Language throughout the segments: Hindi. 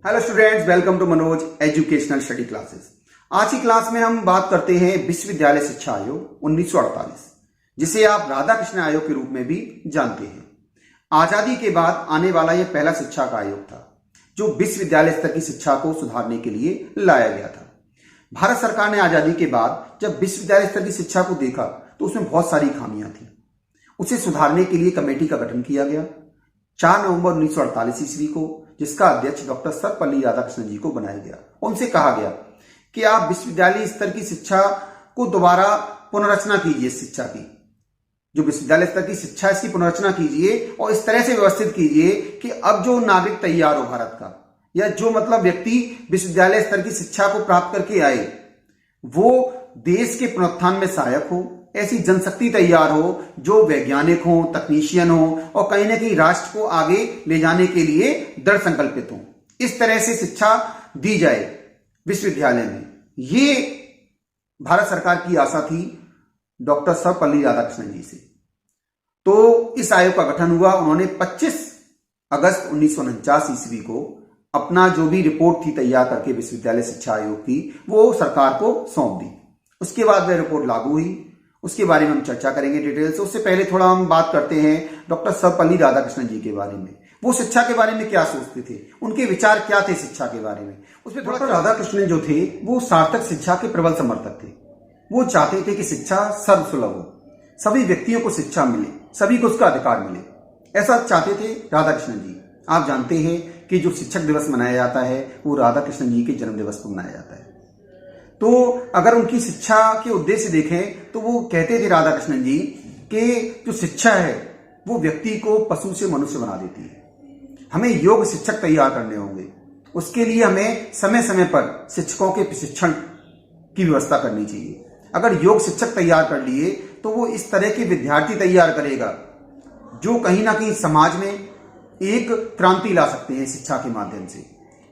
Hello students, welcome to Manoj educational study classes. आज की क्लास में हम बात करते हैं विश्वविद्यालय शिक्षा आयोग 1948, जिसे आप राधा कृष्ण आयोग के रूप में भी जानते हैं। आजादी के बाद आने वाला यह पहला शिक्षा का आयोग था जो विश्वविद्यालय स्तर की शिक्षा को सुधारने के लिए लाया गया था। भारत सरकार ने आजादी के बाद जब विश्वविद्यालय स्तर की शिक्षा को देखा तो उसमें बहुत सारी खामियां थी। उसे सुधारने के लिए कमेटी का गठन किया गया 4 नवंबर 1948 ईस्वी को, जिसका अध्यक्ष डॉक्टर सर्वपल्ली राधाकृष्णन जी को बनाया गया। उनसे कहा गया कि आप विश्वविद्यालय स्तर की शिक्षा को दोबारा पुनर्रचना कीजिए। शिक्षा की जो विश्वविद्यालय स्तर की शिक्षा, इसकी पुनर्रचना कीजिए और इस तरह से व्यवस्थित कीजिए कि अब जो नागरिक तैयार हो भारत का, या जो व्यक्ति विश्वविद्यालय स्तर की शिक्षा को प्राप्त करके आए, वो देश के पुनरुत्थान में सहायक हो। ऐसी जनशक्ति तैयार हो जो वैज्ञानिक हो, तकनीशियन हो और कहीं ना कहीं राष्ट्र को आगे ले जाने के लिए दृढ़ संकल्पित हो। इस तरह से शिक्षा दी जाए विश्वविद्यालय में, ये भारत सरकार की आशा थी डॉक्टर सर्वपल्ली राधाकृष्णन जी से। तो इस आयोग का गठन हुआ। उन्होंने 25 अगस्त 1949 ईस्वी को अपना जो भी रिपोर्ट थी तैयार करके विश्वविद्यालय शिक्षा आयोग की, वो सरकार को सौंप दी। उसके बाद वह रिपोर्ट लागू हुई। उसके बारे में हम चर्चा करेंगे डिटेल से। उससे पहले थोड़ा हम बात करते हैं डॉक्टर सर्वपल्ली राधाकृष्णन जी के बारे में। वो शिक्षा के बारे में क्या सोचते थे, उनके विचार क्या थे शिक्षा के बारे में, उसमें थोड़ा। राधाकृष्णन जो थे वो सार्थक शिक्षा के प्रबल समर्थक थे। वो चाहते थे कि शिक्षा सर्वसुलभ हो, सभी व्यक्तियों को शिक्षा मिले, सभी को उसका अधिकार मिले, ऐसा चाहते थे राधाकृष्णन जी। आप जानते हैं कि जो शिक्षक दिवस मनाया जाता है वो राधाकृष्णन जी के जन्म दिवस पर मनाया जाता है। तो अगर उनकी शिक्षा के उद्देश्य देखें तो वो कहते थे राधाकृष्णन जी कि जो शिक्षा है वो व्यक्ति को पशु से मनुष्य बना देती है। हमें योग्य शिक्षक तैयार करने होंगे। उसके लिए हमें समय समय पर शिक्षकों के प्रशिक्षण की व्यवस्था करनी चाहिए। अगर योग्य शिक्षक तैयार कर लिए तो वो इस तरह के विद्यार्थी तैयार करेगा जो कहीं ना कहीं समाज में एक क्रांति ला सकते हैं शिक्षा के माध्यम से,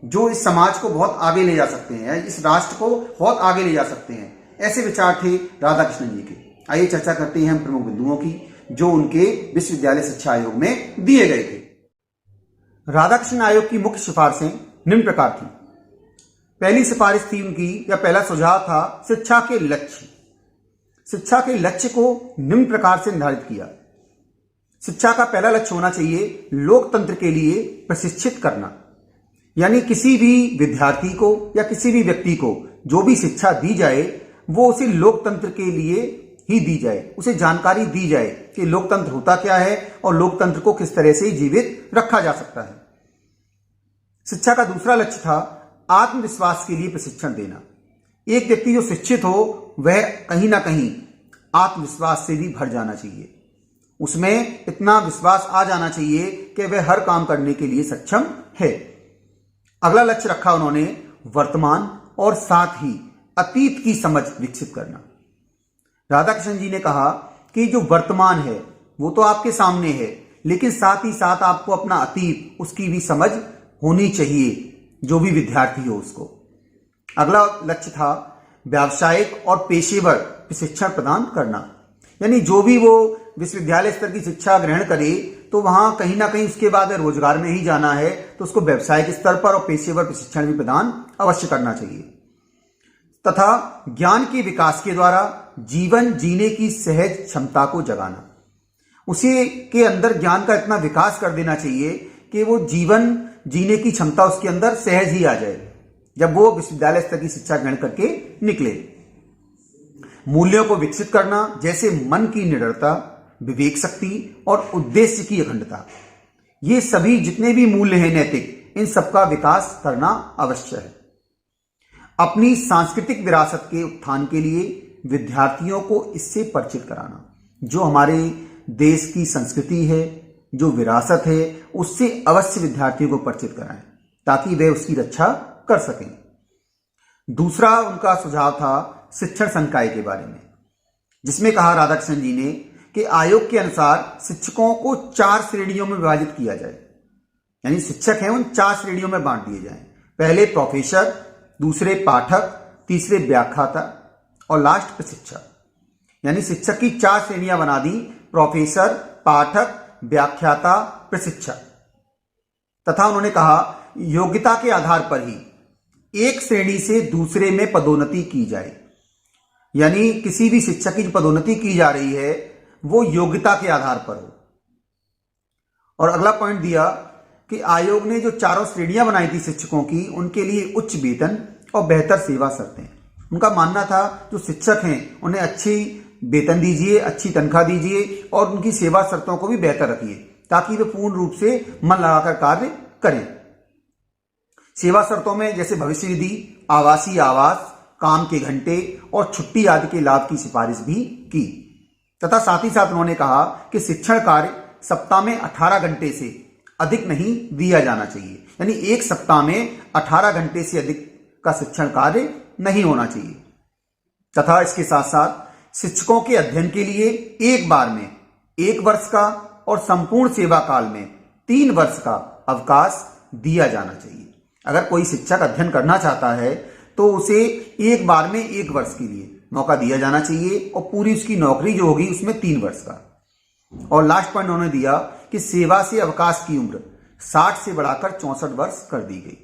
जो इस समाज को बहुत आगे ले जा सकते हैं, इस राष्ट्र को बहुत आगे ले जा सकते हैं। ऐसे विचार थे राधाकृष्णन जी के। आइए चर्चा करते हैं हम प्रमुख बिंदुओं की जो उनके विश्वविद्यालय शिक्षा आयोग में दिए गए थे। राधाकृष्णन आयोग की मुख्य सिफारिशें निम्न प्रकार थी। पहली सिफारिश थी उनकी, या पहला सुझाव था शिक्षा के लक्ष्य। शिक्षा के लक्ष्य को निम्न प्रकार से निर्धारित किया। शिक्षा का पहला लक्ष्य होना चाहिए लोकतंत्र के लिए प्रशिक्षित करना, यानी किसी भी विद्यार्थी को या किसी भी व्यक्ति को जो भी शिक्षा दी जाए वो उसे लोकतंत्र के लिए ही दी जाए, उसे जानकारी दी जाए कि लोकतंत्र होता क्या है और लोकतंत्र को किस तरह से जीवित रखा जा सकता है। शिक्षा का दूसरा लक्ष्य था आत्मविश्वास के लिए प्रशिक्षण देना। एक व्यक्ति जो शिक्षित हो वह कहीं ना कहीं आत्मविश्वास से भी भर जाना चाहिए। उसमें इतना विश्वास आ जाना चाहिए कि वह हर काम करने के लिए सक्षम है। अगला लक्ष्य रखा उन्होंने वर्तमान और साथ ही अतीत की समझ विकसित करना। राधाकृष्णन जी ने कहा कि जो वर्तमान है वो तो आपके सामने है, लेकिन साथ ही साथ आपको अपना अतीत, उसकी भी समझ होनी चाहिए, जो भी विद्यार्थी हो उसको। अगला लक्ष्य था व्यावसायिक और पेशेवर प्रशिक्षण प्रदान करना, यानी जो भी वो विश्वविद्यालय स्तर की शिक्षा ग्रहण करे तो वहां कहीं ना कहीं उसके बाद रोजगार में ही जाना है, तो उसको व्यावसायिक स्तर पर और पेशेवर प्रशिक्षण भी प्रदान अवश्य करना चाहिए। तथा ज्ञान के विकास के द्वारा जीवन जीने की सहज क्षमता को जगाना। उसे के अंदर ज्ञान का इतना विकास कर देना चाहिए कि वो जीवन जीने की क्षमता उसके अंदर सहज ही आ जाए जब वो विश्वविद्यालय स्तर की शिक्षा ग्रहण करके निकले। मूल्यों को विकसित करना, जैसे मन की निडरता, विवेक शक्ति और उद्देश्य की अखंडता। ये सभी जितने भी मूल्य हैं नैतिक, इन सबका विकास करना आवश्यक है। अपनी सांस्कृतिक विरासत के उत्थान के लिए विद्यार्थियों को इससे परिचित कराना। जो हमारे देश की संस्कृति है, जो विरासत है, उससे अवश्य विद्यार्थियों को परिचित कराएं ताकि वे उसकी रक्षा कर सकें। दूसरा उनका सुझाव था शिक्षण संकाय के बारे में, जिसमें कहा राधाकृष्णन जी ने कि आयोग के अनुसार शिक्षकों को 4 श्रेणियों में विभाजित किया जाए, यानी शिक्षक हैं उन 4 श्रेणियों में बांट दिए जाएं। पहले प्रोफेसर, दूसरे पाठक, तीसरे व्याख्याता और लास्ट प्रशिक्षक। यानी शिक्षक की 4 श्रेणियां बना दी, प्रोफेसर, पाठक, व्याख्याता, प्रशिक्षक। तथा उन्होंने कहा योग्यता के आधार पर ही एक श्रेणी से दूसरे में पदोन्नति की जाए। यानी किसी भी शिक्षक की जो पदोन्नति की जा रही है वो योग्यता के आधार पर हो। और अगला पॉइंट दिया कि आयोग ने जो चारों श्रेणियां बनाई थी शिक्षकों की, उनके लिए उच्च वेतन और बेहतर सेवा शर्तें। उनका मानना था जो शिक्षक हैं उन्हें अच्छी वेतन दीजिए, अच्छी तनख्वाह दीजिए और उनकी सेवा शर्तों को भी बेहतर रखिए ताकि वे पूर्ण रूप से मन लगाकर कार्य करें। सेवा शर्तों में जैसे भविष्य निधि, आवासीय आवास, काम के घंटे और छुट्टी आदि के लाभ की सिफारिश भी की तथा साथ ही साथ उन्होंने कहा कि शिक्षण कार्य सप्ताह में 18 घंटे से अधिक नहीं दिया जाना चाहिए। यानी एक सप्ताह में 18 घंटे से अधिक का शिक्षण कार्य नहीं होना चाहिए तथा इसके साथ साथ शिक्षकों के अध्ययन के लिए एक बार में 1 वर्ष का और संपूर्ण सेवा काल में 3 वर्ष का अवकाश दिया जाना चाहिए। अगर कोई शिक्षक अध्ययन करना चाहता है तो उसे एक बार में 1 वर्ष के लिए मौका दिया जाना चाहिए और पूरी उसकी नौकरी जो होगी उसमें 3 वर्ष का। और लास्ट पॉइंट उन्होंने दिया कि सेवा से अवकाश की उम्र 60 से बढ़ाकर 64 वर्ष कर दी गई।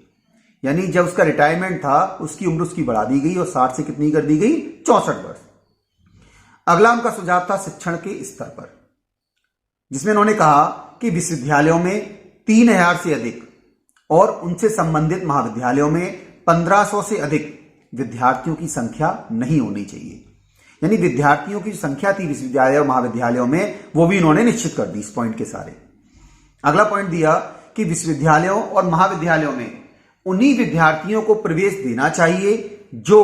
यानी जब उसका रिटायरमेंट था उसकी उम्र उसकी बढ़ा दी गई और 60 से कितनी कर दी गई, 64 वर्ष। अगला उनका सुझाव था शिक्षण के स्तर पर, जिसमें उन्होंने कहा कि विश्वविद्यालयों में 3000 से अधिक और उनसे संबंधित महाविद्यालयों में 1500 से अधिक विद्यार्थियों की संख्या नहीं होनी चाहिए। यानी विद्यार्थियों की संख्या थी विश्वविद्यालय और महाविद्यालयों में वो भी इन्होंने निश्चित कर दी इस पॉइंट के सारे। अगला पॉइंट दिया कि विश्वविद्यालयों और महाविद्यालयों में उन्हीं विद्यार्थियों को प्रवेश देना चाहिए जो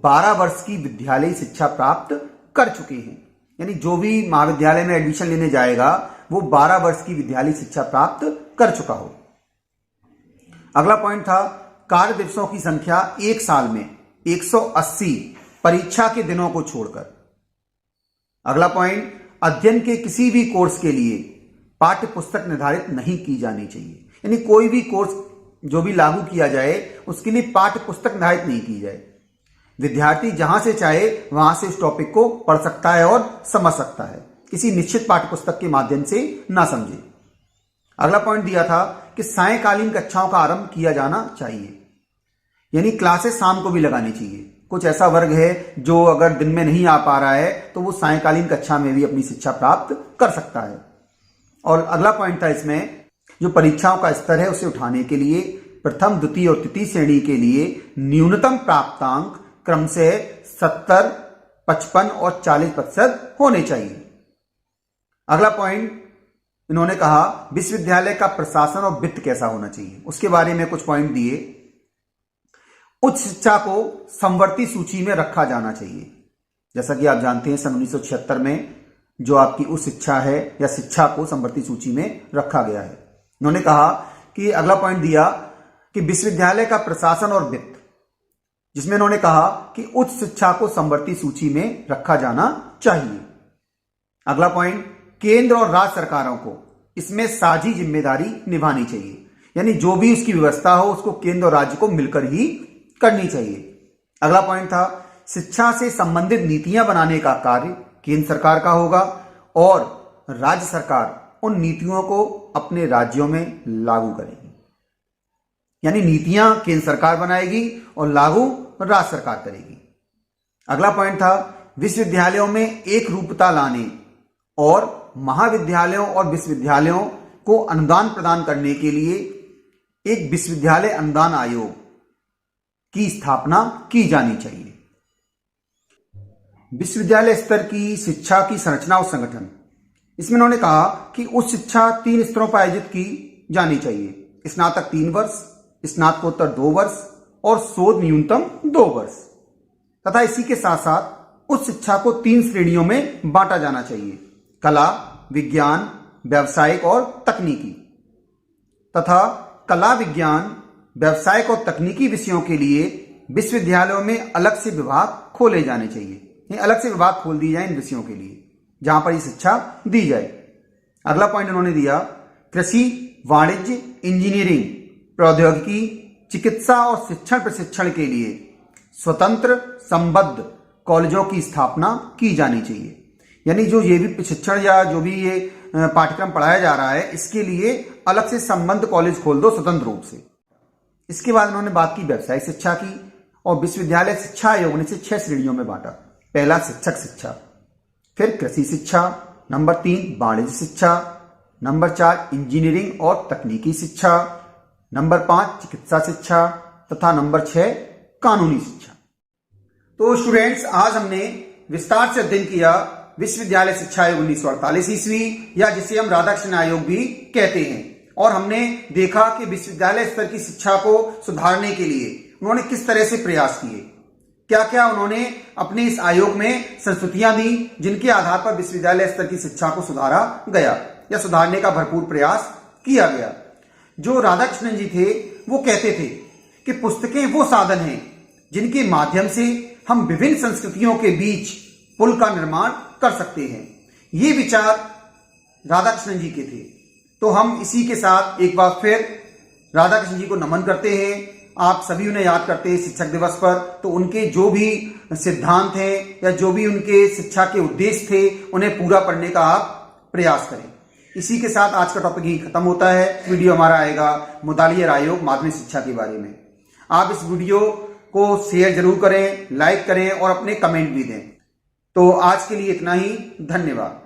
12 वर्ष की विद्यालयी शिक्षा प्राप्त कर चुके हैं। यानी जो भी महाविद्यालय में एडमिशन लेने जाएगा वो 12 वर्ष की विद्यालयी शिक्षा प्राप्त कर चुका हो। अगला पॉइंट था कार्य दिवसों की संख्या एक साल में 180 परीक्षा के दिनों को छोड़कर। अगला पॉइंट, अध्ययन के किसी भी कोर्स के लिए पाठ्य पुस्तक निर्धारित नहीं की जानी चाहिए। यानी कोई भी कोर्स जो भी लागू किया जाए उसके लिए पाठ्य पुस्तक निर्धारित नहीं की जाए। विद्यार्थी जहां से चाहे वहां से उस टॉपिक को पढ़ सकता है और समझ सकता है, किसी निश्चित पाठ्य पुस्तक के माध्यम से ना समझे। अगला पॉइंट दिया था कि सायंकालीन कक्षाओं का आरंभ किया जाना चाहिए। यानी क्लासेस शाम को भी लगानी चाहिए। कुछ ऐसा वर्ग है जो अगर दिन में नहीं आ पा रहा है तो वो सायंकालीन कक्षा में भी अपनी शिक्षा प्राप्त कर सकता है। और अगला पॉइंट था इसमें जो परीक्षाओं का स्तर है उसे उठाने के लिए प्रथम, द्वितीय और तृतीय श्रेणी के लिए न्यूनतम प्राप्तांक क्रमशः 70, 55 और 40% होने चाहिए। अगला पॉइंट इन्होंने कहा विश्वविद्यालय का प्रशासन और वित्त कैसा होना चाहिए, उसके बारे में कुछ पॉइंट दिए। उच्च शिक्षा को समवर्ती सूची में रखा जाना चाहिए। जैसा कि आप जानते हैं सन 1976 में जो आपकी उच्च शिक्षा है या शिक्षा को समवर्ती सूची में रखा गया है। उन्होंने कहा कि अगला पॉइंट दिया कि विश्वविद्यालय का प्रशासन और वित्त, जिसमें उन्होंने कहा कि उच्च शिक्षा को समवर्ती सूची में रखा जाना चाहिए। अगला पॉइंट, केंद्र और राज्य सरकारों को इसमें साझी जिम्मेदारी निभानी चाहिए। यानी जो भी उसकी व्यवस्था हो उसको केंद्र और राज्य को मिलकर ही करनी चाहिए। अगला पॉइंट था शिक्षा से संबंधित नीतियां बनाने का कार्य केंद्र सरकार का होगा और राज्य सरकार उन नीतियों को अपने राज्यों में लागू करेगी। यानी नीतियां केंद्र सरकार बनाएगी और लागू राज्य सरकार करेगी। अगला पॉइंट था विश्वविद्यालयों में एक रूपता लाने और महाविद्यालयों और विश्वविद्यालयों को अनुदान प्रदान करने के लिए एक विश्वविद्यालय अनुदान आयोग की स्थापना की जानी चाहिए। विश्वविद्यालय स्तर की शिक्षा की संरचना और संगठन, इसमें उन्होंने कहा कि उच्च शिक्षा 3 स्तरों पर आयोजित की जानी चाहिए। स्नातक 3 वर्ष, स्नातकोत्तर 2 वर्ष और शोध न्यूनतम 2 वर्ष तथा इसी के साथ साथ उच्च शिक्षा को 3 श्रेणियों में बांटा जाना चाहिए: कला, विज्ञान, व्यावसायिक और तकनीकी। तथा कला, विज्ञान, व्यावसायिक और तकनीकी विषयों के लिए विश्वविद्यालयों में अलग से विभाग खोले जाने चाहिए। अलग से विभाग खोल दिए जाए इन विषयों के लिए जहां पर ये शिक्षा दी जाए। अगला पॉइंट उन्होंने दिया कृषि, वाणिज्य, इंजीनियरिंग, प्रौद्योगिकी, चिकित्सा और शिक्षण प्रशिक्षण के लिए स्वतंत्र संबद्ध कॉलेजों की स्थापना की जानी चाहिए। यानी जो ये भी प्रशिक्षण या जो भी ये पाठ्यक्रम पढ़ाया जा रहा है इसके लिए अलग से संबद्ध कॉलेज खोल दो स्वतंत्र रूप से। इसके बाद उन्होंने बात की व्यवसायिक शिक्षा की और विश्वविद्यालय शिक्षा आयोग ने इसे 6 श्रेणियों में बांटा। पहला शिक्षक शिक्षा, फिर कृषि शिक्षा, नंबर 3 वाणिज्य शिक्षा, नंबर 4 इंजीनियरिंग और तकनीकी शिक्षा, नंबर 5 चिकित्सा शिक्षा तथा नंबर 6 कानूनी शिक्षा। तो स्टूडेंट्स, आज हमने विस्तार से अध्ययन किया विश्वविद्यालय शिक्षा आयोग 1948 ईस्वी, या जिसे हम राधाकृष्ण आयोग भी कहते हैं। और हमने देखा कि विश्वविद्यालय स्तर की शिक्षा को सुधारने के लिए उन्होंने किस तरह से प्रयास किए, क्या क्या उन्होंने अपने इस आयोग में संस्तुतियां दी जिनके आधार पर विश्वविद्यालय स्तर की शिक्षा को सुधारा गया या सुधारने का भरपूर प्रयास किया गया। जो राधाकृष्णन जी थे वो कहते थे कि पुस्तकें वो साधन हैं जिनके माध्यम से हम विभिन्न संस्कृतियों के बीच पुल का निर्माण कर सकते हैं। ये विचार राधाकृष्णन जी के थे। तो हम इसी के साथ एक बार फिर राधाकृष्णन जी को नमन करते हैं। आप सभी उन्हें याद करते हैं शिक्षक दिवस पर। तो उनके जो भी सिद्धांत हैं या जो भी उनके शिक्षा के उद्देश्य थे उन्हें पूरा करने का आप प्रयास करें। इसी के साथ आज का टॉपिक ही खत्म होता है। वीडियो हमारा आएगा मुदालियर आयोग माध्यमिक शिक्षा के बारे में। आप इस वीडियो को शेयर जरूर करें, लाइक करें और अपने कमेंट भी दें। तो आज के लिए इतना ही। धन्यवाद।